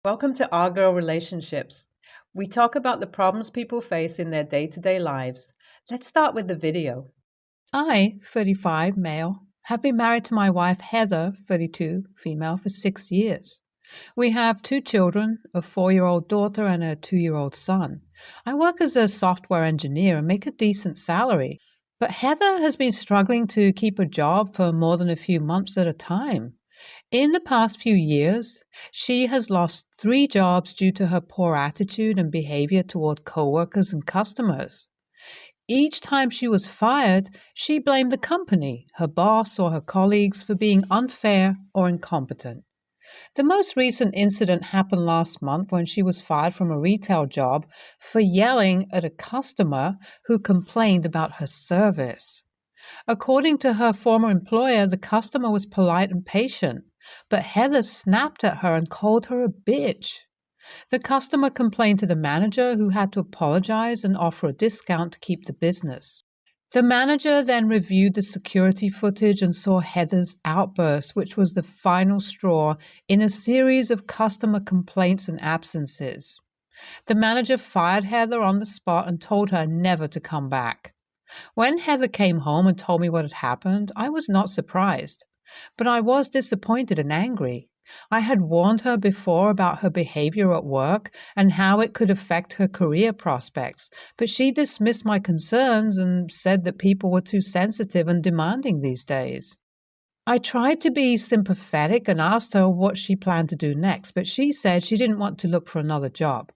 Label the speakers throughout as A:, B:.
A: Welcome to Our Girl Relationships. We talk about the problems people face in their day-to-day lives. Let's start with the video.
B: I, 35, male, have been married to my wife Heather, 32, female, for 6 years. We have 2 children, a 4-year-old daughter and a 2-year-old son. I work as a software engineer and make a decent salary, but Heather has been struggling to keep a job for more than a few months at a time. In the past few years, she has lost 3 jobs due to her poor attitude and behavior toward coworkers and customers. Each time she was fired, she blamed the company, her boss, or her colleagues for being unfair or incompetent. The most recent incident happened last month when she was fired from a retail job for yelling at a customer who complained about her service. According to her former employer, the customer was polite and patient, but Heather snapped at her and called her a bitch. The customer complained to the manager, who had to apologize and offer a discount to keep the business. The manager then reviewed the security footage and saw Heather's outburst, which was the final straw in a series of customer complaints and absences. The manager fired Heather on the spot and told her never to come back. When Heather came home and told me what had happened, I was not surprised, but I was disappointed and angry. I had warned her before about her behavior at work and how it could affect her career prospects, but she dismissed my concerns and said that people were too sensitive and demanding these days. I tried to be sympathetic and asked her what she planned to do next, but she said she didn't want to look for another job.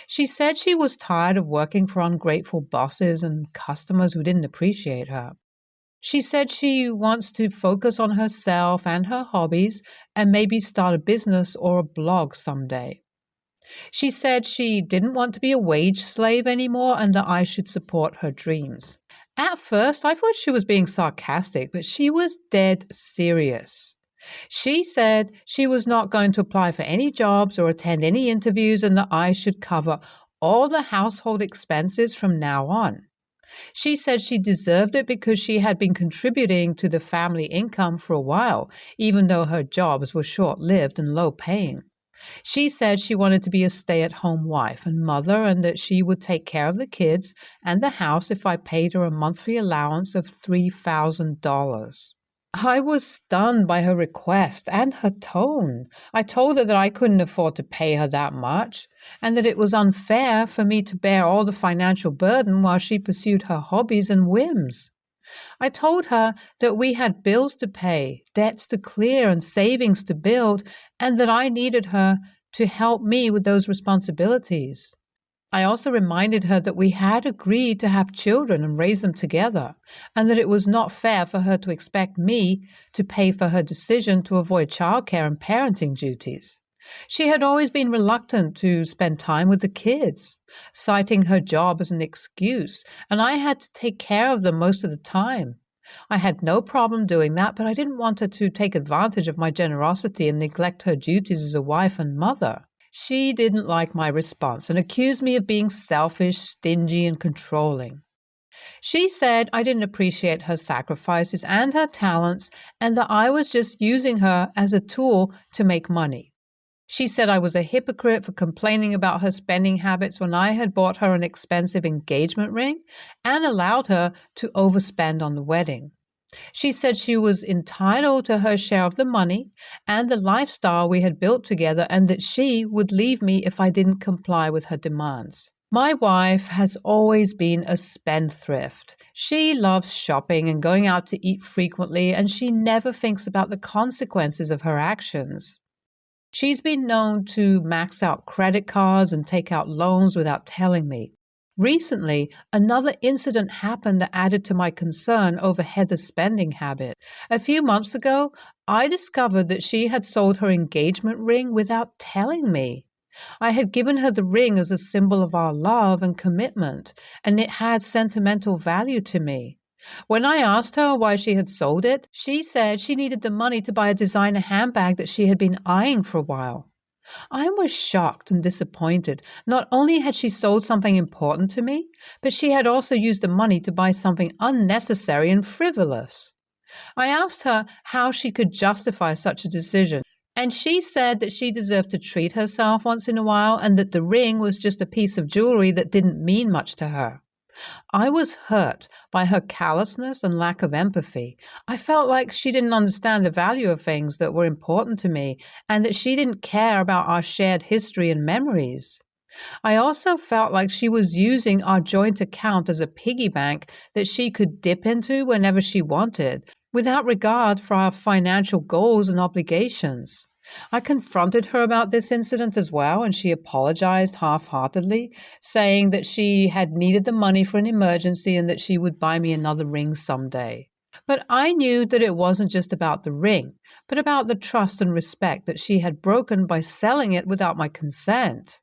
B: She said she was tired of working for ungrateful bosses and customers who didn't appreciate her. She said she wants to focus on herself and her hobbies and maybe start a business or a blog someday. She said she didn't want to be a wage slave anymore and that I should support her dreams. At first, I thought she was being sarcastic, but she was dead serious. She said she was not going to apply for any jobs or attend any interviews and that I should cover all the household expenses from now on. She said she deserved it because she had been contributing to the family income for a while, even though her jobs were short-lived and low-paying. She said she wanted to be a stay-at-home wife and mother and that she would take care of the kids and the house if I paid her a monthly allowance of $3,000. I was stunned by her request and her tone. I told her that I couldn't afford to pay her that much, and that it was unfair for me to bear all the financial burden while she pursued her hobbies and whims. I told her that we had bills to pay, debts to clear, and savings to build, and that I needed her to help me with those responsibilities. I also reminded her that we had agreed to have children and raise them together, and that it was not fair for her to expect me to pay for her decision to avoid childcare and parenting duties. She had always been reluctant to spend time with the kids, citing her job as an excuse, and I had to take care of them most of the time. I had no problem doing that, but I didn't want her to take advantage of my generosity and neglect her duties as a wife and mother. She didn't like my response and accused me of being selfish, stingy, and controlling. She said I didn't appreciate her sacrifices and her talents and that I was just using her as a tool to make money. She said I was a hypocrite for complaining about her spending habits when I had bought her an expensive engagement ring and allowed her to overspend on the wedding. She said she was entitled to her share of the money and the lifestyle we had built together and that she would leave me if I didn't comply with her demands. My wife has always been a spendthrift. She loves shopping and going out to eat frequently, and she never thinks about the consequences of her actions. She's been known to max out credit cards and take out loans without telling me. Recently, another incident happened that added to my concern over Heather's spending habit. A few months ago, I discovered that she had sold her engagement ring without telling me. I had given her the ring as a symbol of our love and commitment, and it had sentimental value to me. When I asked her why she had sold it, she said she needed the money to buy a designer handbag that she had been eyeing for a while. I was shocked and disappointed. Not only had she sold something important to me, but she had also used the money to buy something unnecessary and frivolous. I asked her how she could justify such a decision, And she said that she deserved to treat herself once in a while and that the ring was just a piece of jewelry that didn't mean much to her. I was hurt by her callousness and lack of empathy. I felt like she didn't understand the value of things that were important to me and that she didn't care about our shared history and memories. I also felt like she was using our joint account as a piggy bank that she could dip into whenever she wanted, without regard for our financial goals and obligations. I confronted her about this incident as well, and she apologized half-heartedly, saying that she had needed the money for an emergency and that she would buy me another ring someday. But I knew that it wasn't just about the ring, but about the trust and respect that she had broken by selling it without my consent.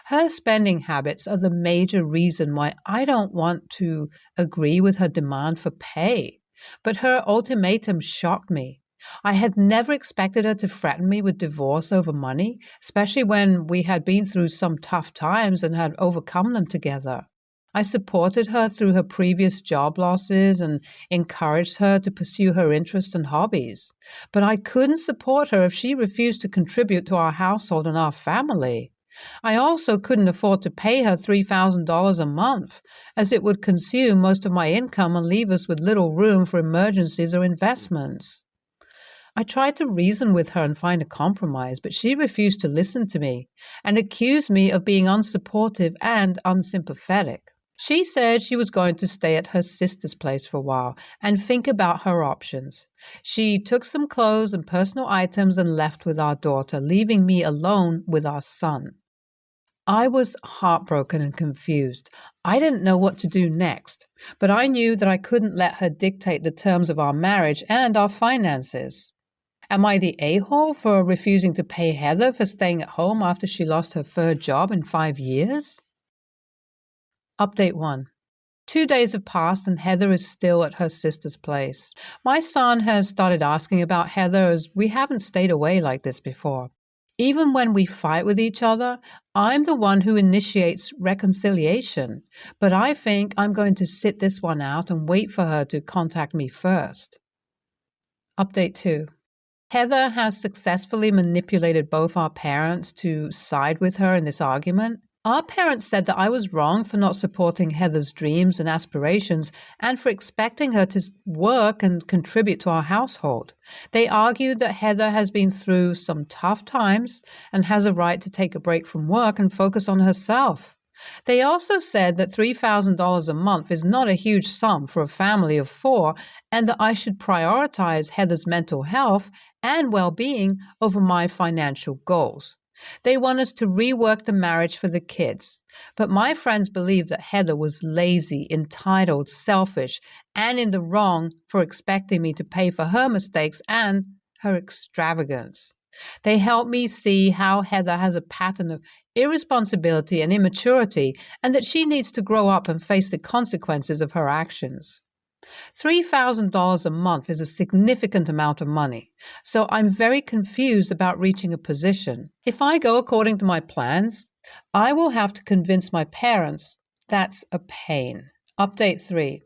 B: Her spending habits are the major reason why I don't want to agree with her demand for pay. But her ultimatum shocked me. I had never expected her to threaten me with divorce over money, especially when we had been through some tough times and had overcome them together. I supported her through her previous job losses and encouraged her to pursue her interests and hobbies. But I couldn't support her if she refused to contribute to our household and our family. I also couldn't afford to pay her $3,000 a month, as it would consume most of my income and leave us with little room for emergencies or investments. I tried to reason with her and find a compromise, but she refused to listen to me and accused me of being unsupportive and unsympathetic. She said she was going to stay at her sister's place for a while and think about her options. She took some clothes and personal items and left with our daughter, leaving me alone with our son. I was heartbroken and confused. I didn't know what to do next, but I knew that I couldn't let her dictate the terms of our marriage and our finances. Am I the a-hole for refusing to pay Heather for staying at home after she lost her third job in 5 years? Update 1. 2 days have passed and Heather is still at her sister's place. My son has started asking about Heather as we haven't stayed away like this before. Even when we fight with each other, I'm the one who initiates reconciliation, but I think I'm going to sit this one out and wait for her to contact me first. Update 2. Heather has successfully manipulated both our parents to side with her in this argument. Our parents said that I was wrong for not supporting Heather's dreams and aspirations and for expecting her to work and contribute to our household. They argued that Heather has been through some tough times and has a right to take a break from work and focus on herself. They also said that $3,000 a month is not a huge sum for a family of 4 and that I should prioritize Heather's mental health and well-being over my financial goals. They want us to rework the marriage for the kids. But my friends believe that Heather was lazy, entitled, selfish, and in the wrong for expecting me to pay for her mistakes and her extravagance. They help me see how Heather has a pattern of irresponsibility and immaturity and that she needs to grow up and face the consequences of her actions. $3,000 a month is a significant amount of money, so I'm very confused about reaching a position. If I go according to my plans, I will have to convince my parents. That's a pain. Update 3.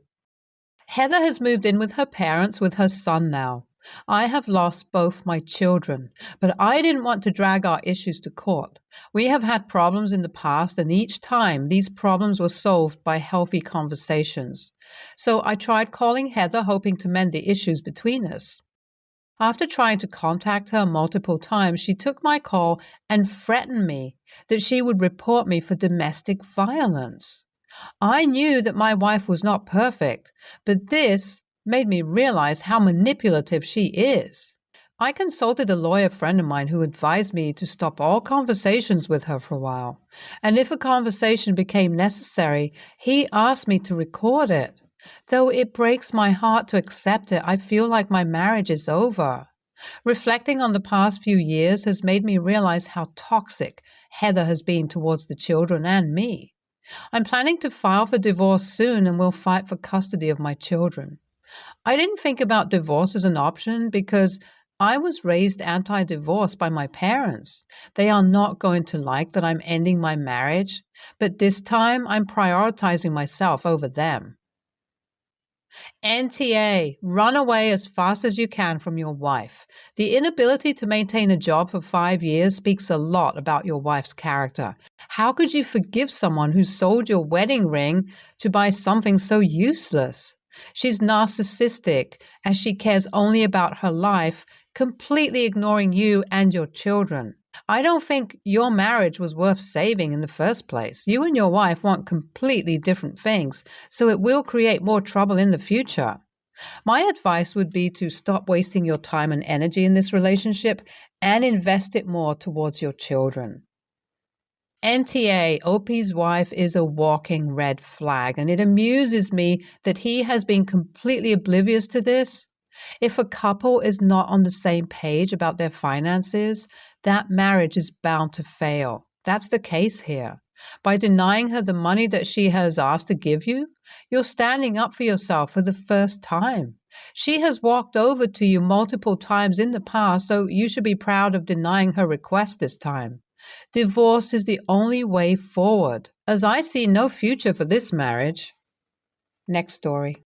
B: Heather has moved in with her parents with her son now. I have lost both my children, but I didn't want to drag our issues to court. We have had problems in the past, and each time these problems were solved by healthy conversations. So I tried calling Heather, hoping to mend the issues between us. After trying to contact her multiple times, she took my call and threatened me that she would report me for domestic violence. I knew that my wife was not perfect, but this made me realize how manipulative she is. I consulted a lawyer friend of mine who advised me to stop all conversations with her for a while, and if a conversation became necessary, he asked me to record it. Though it breaks my heart to accept it, I feel like my marriage is over. Reflecting on the past few years has made me realize how toxic Heather has been towards the children and me. I'm planning to file for divorce soon and will fight for custody of my children. I didn't think about divorce as an option because I was raised anti-divorce by my parents. They are not going to like that I'm ending my marriage, but this time I'm prioritizing myself over them. NTA, run away as fast as you can from your wife. The inability to maintain a job for 5 years speaks a lot about your wife's character. How could you forgive someone who sold your wedding ring to buy something so useless? She's narcissistic as she cares only about her life, completely ignoring you and your children. I don't think your marriage was worth saving in the first place. You and your wife want completely different things, so it will create more trouble in the future. My advice would be to stop wasting your time and energy in this relationship and invest it more towards your children. NTA, OP's wife is a walking red flag, and it amuses me that he has been completely oblivious to this. If a couple is not on the same page about their finances, that marriage is bound to fail. That's the case here. By denying her the money that she has asked to give you, you're standing up for yourself for the first time. She has walked over to you multiple times in the past, so you should be proud of denying her request this time. Divorce is the only way forward, as I see no future for this marriage. Next story.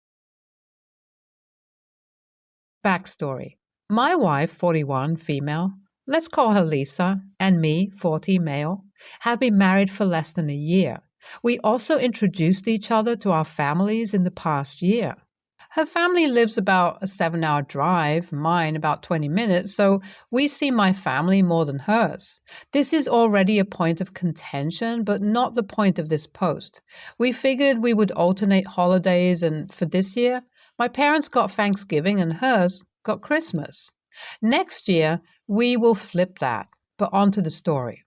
B: Backstory. My wife, 41, female, let's call her Lisa, and me, 40, male, have been married for less than a year. We also introduced each other to our families in the past year. Her family lives about a 7-hour drive, mine about 20 minutes, so we see my family more than hers. This is already a point of contention, but not the point of this post. We figured we would alternate holidays, and for this year, my parents got Thanksgiving and hers got Christmas. Next year, we will flip that, but on to the story.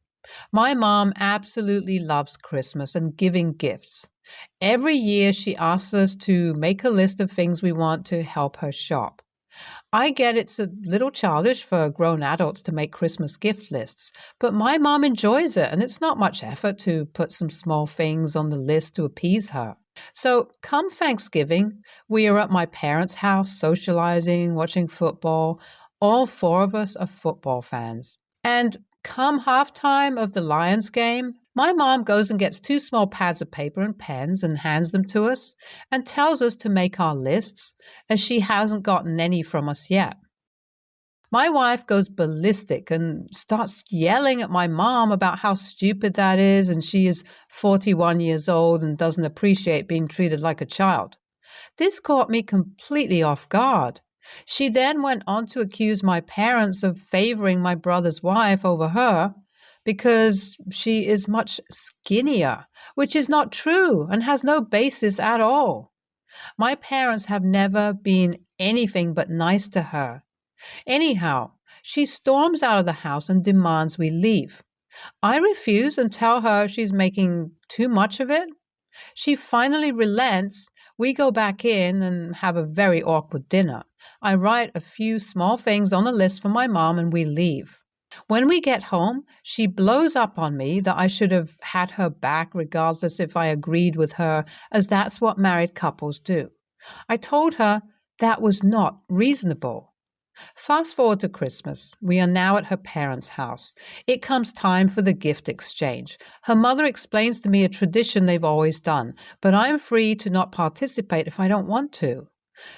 B: My mom absolutely loves Christmas and giving gifts. Every year she asks us to make a list of things we want to help her shop. I get it's a little childish for grown adults to make Christmas gift lists, but my mom enjoys it and it's not much effort to put some small things on the list to appease her. So come Thanksgiving, we are at my parents' house socializing, watching football. All four of us are football fans. And come halftime of the Lions game, my mom goes and gets 2 small pads of paper and pens and hands them to us and tells us to make our lists, as she hasn't gotten any from us yet. My wife goes ballistic and starts yelling at my mom about how stupid that is, and she is 41 years old and doesn't appreciate being treated like a child. This caught me completely off guard. She then went on to accuse my parents of favoring my brother's wife over her because she is much skinnier, which is not true and has no basis at all. My parents have never been anything but nice to her. Anyhow, she storms out of the house and demands we leave. I refuse and tell her she's making too much of it. She finally relents. We go back in and have a very awkward dinner. I write a few small things on a list for my mom and we leave. When we get home, she blows up on me that I should have had her back regardless if I agreed with her, as that's what married couples do. I told her that was not reasonable. Fast forward to Christmas. We are now at her parents' house. It comes time for the gift exchange. Her mother explains to me a tradition they've always done, but I'm free to not participate if I don't want to.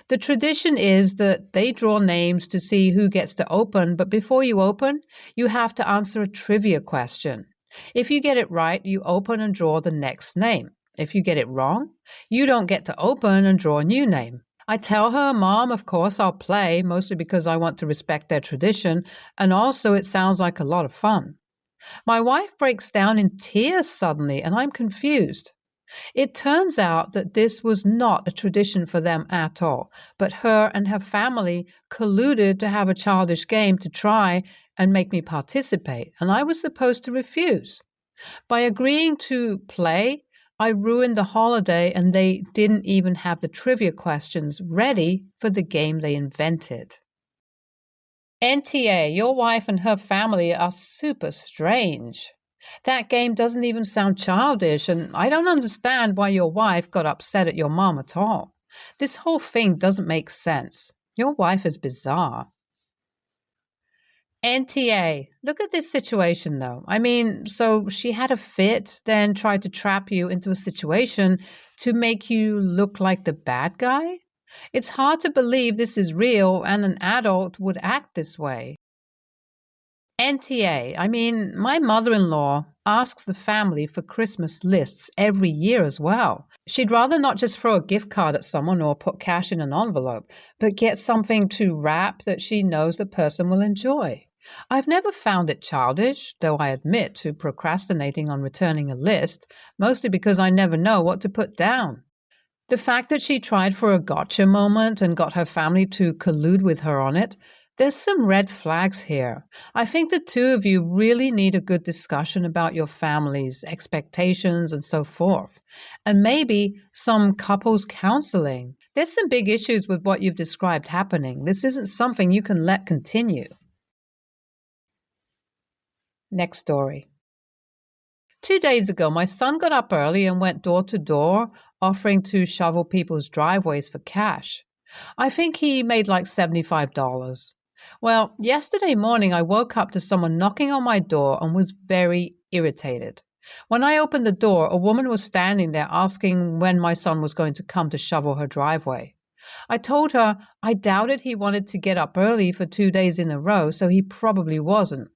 B: The tradition is that they draw names to see who gets to open, but before you open, you have to answer a trivia question. If you get it right, you open and draw the next name. If you get it wrong, you don't get to open and draw a new name. I tell her, Mom, of course I'll play, mostly because I want to respect their tradition, and also it sounds like a lot of fun. My wife breaks down in tears suddenly, and I'm confused. It turns out that this was not a tradition for them at all, but her and her family colluded to have a childish game to try and make me participate, and I was supposed to refuse. By agreeing to play, I ruined the holiday and they didn't even have the trivia questions ready for the game they invented. NTA, your wife and her family are super strange. That game doesn't even sound childish, and I don't understand why your wife got upset at your mom at all. This whole thing doesn't make sense. Your wife is bizarre. NTA, look at this situation though. I mean, so she had a fit, then tried to trap you into a situation to make you look like the bad guy? It's hard to believe this is real and an adult would act this way. NTA, my mother-in-law asks the family for Christmas lists every year as well. She'd rather not just throw a gift card at someone or put cash in an envelope, but get something to wrap that she knows the person will enjoy. I've never found it childish, though I admit to procrastinating on returning a list, mostly because I never know what to put down. The fact that she tried for a gotcha moment and got her family to collude with her on it, there's some red flags here. I think the two of you really need a good discussion about your family's expectations and so forth. And maybe some couples counseling. There's some big issues with what you've described happening. This isn't something you can let continue. Next story. 2 days ago, my son got up early and went door to door offering to shovel people's driveways for cash. I think he made like $75. Well, yesterday morning I woke up to someone knocking on my door and was very irritated. When I opened the door, a woman was standing there asking when my son was going to come to shovel her driveway. I told her I doubted he wanted to get up early for 2 days in a row, so he probably wasn't.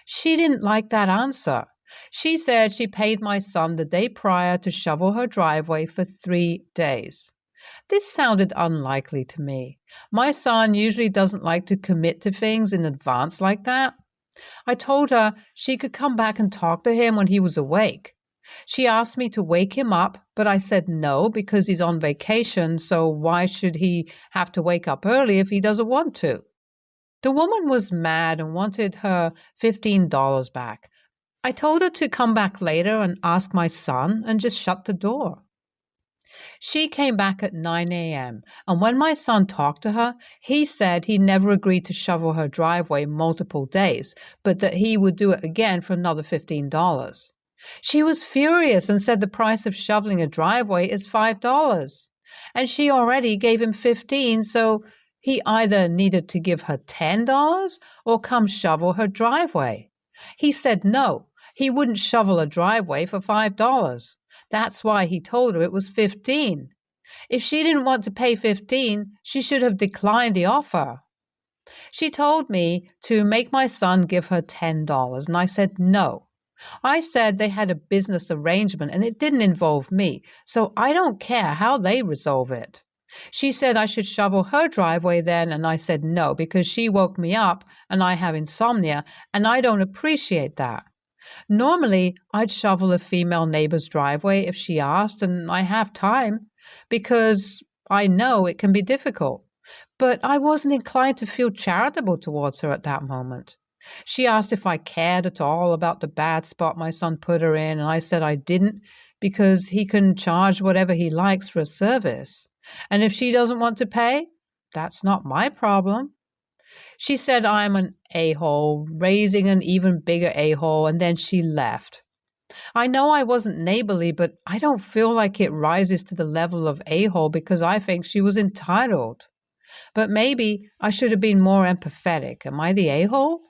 B: She didn't like that answer. She said she paid my son the day prior to shovel her driveway for 3 days. This sounded unlikely to me. My son usually doesn't like to commit to things in advance like that. I told her she could come back and talk to him when he was awake. She asked me to wake him up, but I said no because he's on vacation, so why should he have to wake up early if he doesn't want to? The woman was mad and wanted her $15 back. I told her to come back later and ask my son and just shut the door. She came back at 9 a.m., and when my son talked to her, he said he never agreed to shovel her driveway multiple days, but that he would do it again for another $15. She was furious and said the price of shoveling a driveway is $5, and she already gave him $15, so he either needed to give her $10 or come shovel her driveway. He said no, he wouldn't shovel a driveway for $5. That's why he told her it was $15. If she didn't want to pay $15, she should have declined the offer. She told me to make my son give her $10, and I said no. I said they had a business arrangement and it didn't involve me, so I don't care how they resolve it. She said I should shovel her driveway then, and I said no because she woke me up and I have insomnia, and I don't appreciate that. Normally, I'd shovel a female neighbor's driveway if she asked, and I have time, because I know it can be difficult. But I wasn't inclined to feel charitable towards her at that moment. She asked if I cared at all about the bad spot my son put her in, and I said I didn't, because he can charge whatever he likes for a service. And if she doesn't want to pay, that's not my problem. She said I'm an a-hole, raising an even bigger a-hole, and then she left. I know I wasn't neighborly, but I don't feel like it rises to the level of a-hole because I think she was entitled. But maybe I should have been more empathetic. Am I the a-hole?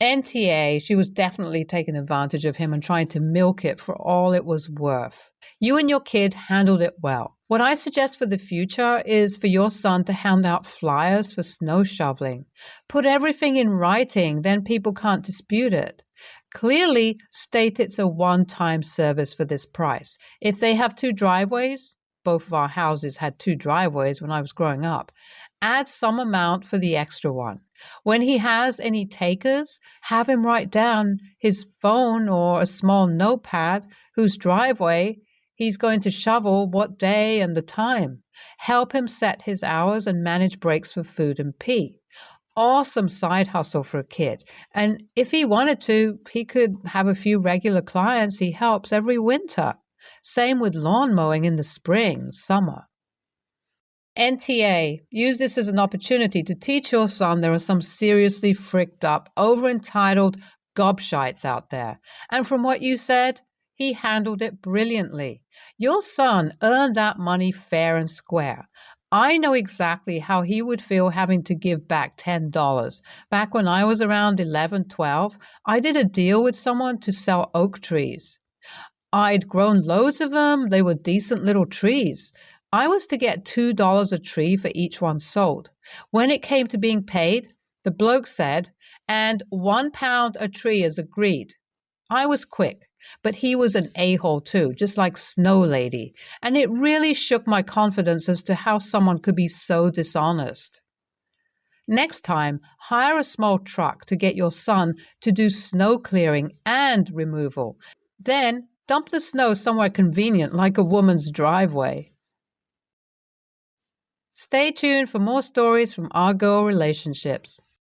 B: NTA, she was definitely taking advantage of him and trying to milk it for all it was worth. You and your kid handled it well. What I suggest for the future is for your son to hand out flyers for snow shoveling. Put everything in writing, then people can't dispute it. Clearly state it's a one-time service for this price. If they have 2 driveways, both of our houses had 2 driveways when I was growing up, add some amount for the extra one. When he has any takers, have him write down his phone or a small notepad whose driveway he's going to shovel, what day and the time. Help him set his hours and manage breaks for food and pee. Awesome side hustle for a kid. And if he wanted to, he could have a few regular clients he helps every winter. Same with lawn mowing in the spring, summer. NTA, use this as an opportunity to teach your son there are some seriously fricked up, over-entitled gobshites out there. And from what you said, he handled it brilliantly. Your son earned that money fair and square. I know exactly how he would feel having to give back $10. Back when I was around 11, 12, I did a deal with someone to sell oak trees. I'd grown loads of them. They were decent little trees. I was to get $2 a tree for each one sold. When it came to being paid, the bloke said, and £1 a tree is agreed. I was quick, but he was an a-hole too, just like Snow Lady, and it really shook my confidence as to how someone could be so dishonest. Next time, hire a small truck to get your son to do snow clearing and removal. Then dump the snow somewhere convenient like a woman's driveway. Stay tuned for more stories from our girl relationships.